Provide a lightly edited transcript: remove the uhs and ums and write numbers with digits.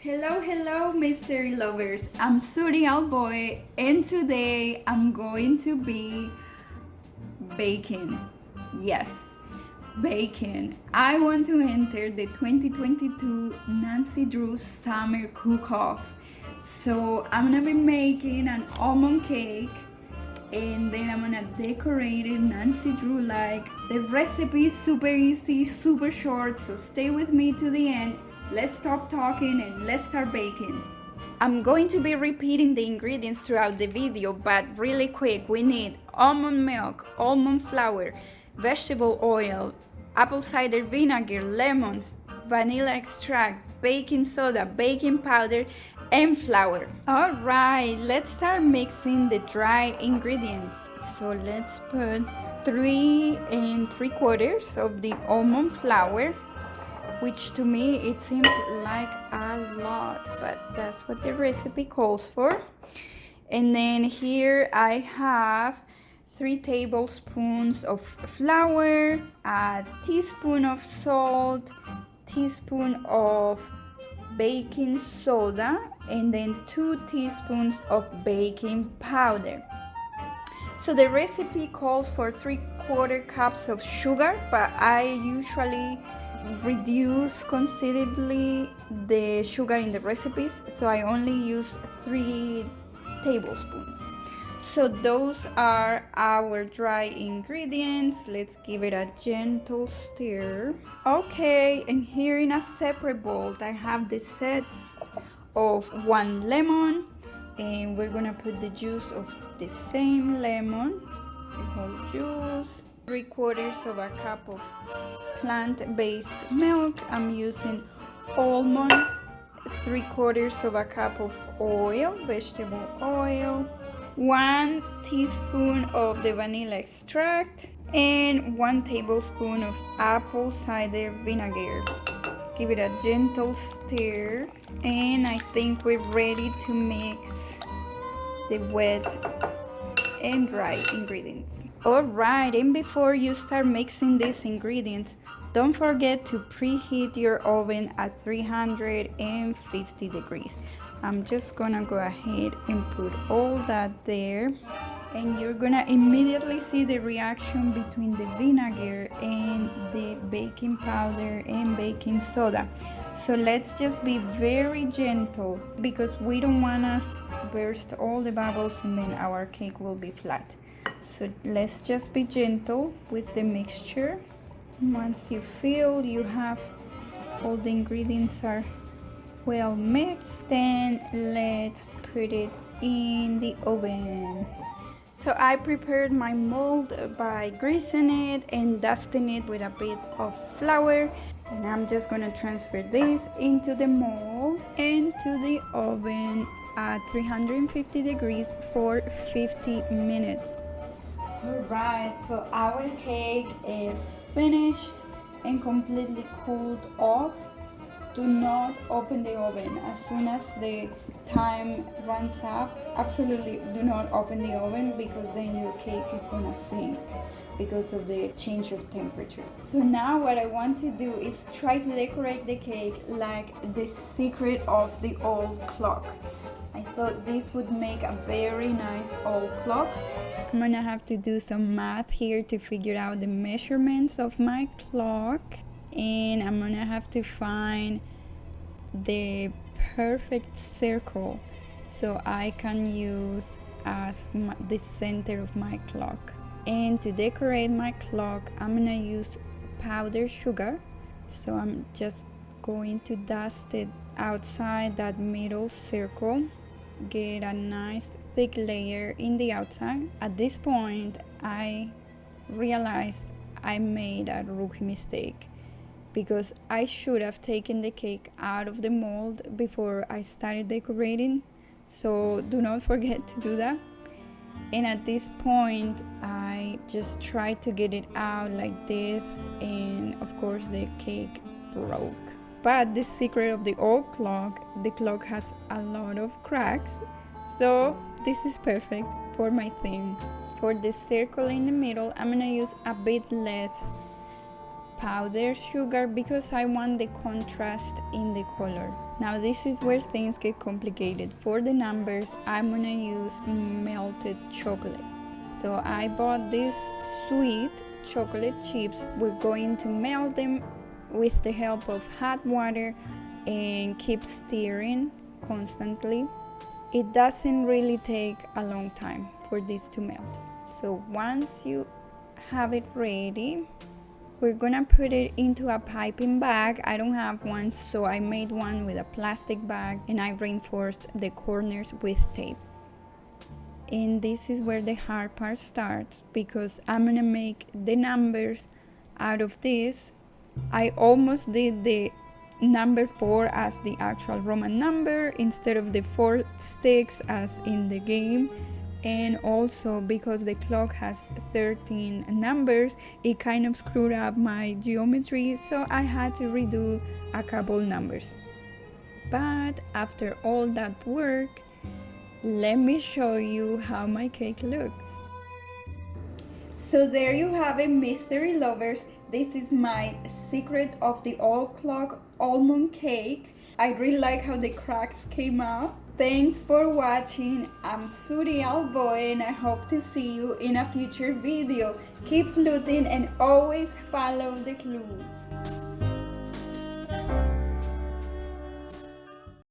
Hello, mystery lovers. I'm Souri Alboe, and today I'm going to be baking. Yes, baking. I want to enter the 2022 Nancy Drew's Summer Cook-Off. So I'm gonna be making an almond cake, and then I'm gonna decorate it Nancy Drew like. The recipe is super easy, super short, so stay with me to the end. Let's stop talking and let's start baking. I'm going to be repeating the ingredients throughout the video, but really quick. We need almond milk, almond flour, vegetable oil, apple cider vinegar, lemons, vanilla extract, baking soda, baking powder, and flour. Alright, let's start mixing the dry ingredients. So let's put 3 3/4 of the almond flour, which to me it seems like a lot, but that's what the recipe calls for. And then here I have 3 tablespoons of flour, a teaspoon of salt, teaspoon of baking soda, and then 2 teaspoons of baking powder. So the recipe calls for 3/4 cups of sugar, but I usually reduce considerably the sugar in the recipes, so I only use 3 tablespoons. So those are our dry ingredients. Let's give it a gentle stir. Okay, and here in a separate bowl I have the zest of 1 lemon, and we're gonna put the juice of the same lemon, the whole juice. 3/4 of a cup of plant-based milk. I'm using almond. 3/4 of a cup of oil, vegetable oil. 1 teaspoon of the vanilla extract, and 1 tablespoon of apple cider vinegar. Give it a gentle stir, and I think we're ready to mix the wet and dry ingredients. Alright, and before you start mixing these ingredients, don't forget to preheat your oven at 350 degrees. I'm just gonna go ahead and put all that there, and you're gonna immediately see the reaction between the vinegar and the baking powder and baking soda. So let's just be very gentle, because we don't wanna burst all the bubbles and then our cake will be flat. So let's just be gentle with the mixture. Once you feel you have all the ingredients are well mixed, then let's put it in the oven. So I prepared my mold by greasing it and dusting it with a bit of flour, and I'm just gonna transfer this into the mold and to the oven at 350 degrees for 50 minutes. Alright, so our cake is finished and completely cooled off. Do not open the oven as soon as the time runs up. Absolutely do not open the oven, because then your cake is gonna sink because of the change of temperature. So now what I want to do is try to decorate the cake like the secret of the old clock. I thought this would make a very nice old clock. I'm gonna have to do some math here to figure out the measurements of my clock, and I'm gonna have to find the perfect circle so I can use as the center of my clock. And to decorate my clock, I'm gonna use powdered sugar. So I'm just going to dust it outside that middle circle, get a nice thick layer in the outside. At this point I realized I made a rookie mistake, because I should have taken the cake out of the mold before I started decorating. So do not forget to do that. And at this point I just tried to get it out like this, and of course the cake broke. But the secret of the old clock, the clock has a lot of cracks, so this is perfect for my theme. For the circle in the middle, I'm gonna use a bit less powdered sugar because I want the contrast in the color. Now this is where things get complicated. For the numbers, I'm gonna use melted chocolate. So I bought these sweet chocolate chips. We're going to melt them with the help of hot water and keep stirring constantly. It doesn't really take a long time for this to melt. So once you have it ready, we're gonna put it into a piping bag. I don't have one, so I made one with a plastic bag and I reinforced the corners with tape. And this is where the hard part starts, because I'm gonna make the numbers out of this. I almost did the number 4 as the actual Roman number instead of the 4 sticks as in the game. And also because the clock has 13 numbers, it kind of screwed up my geometry, so I had to redo a couple numbers. But after all that work, let me show you how my cake looks. So there you have it, mystery lovers. This is my secret of the all clock almond cake. I really like how the cracks came out. Thanks for watching. I'm Souri Alboe and I hope to see you in a future video. Keep sleuthing and always follow the clues.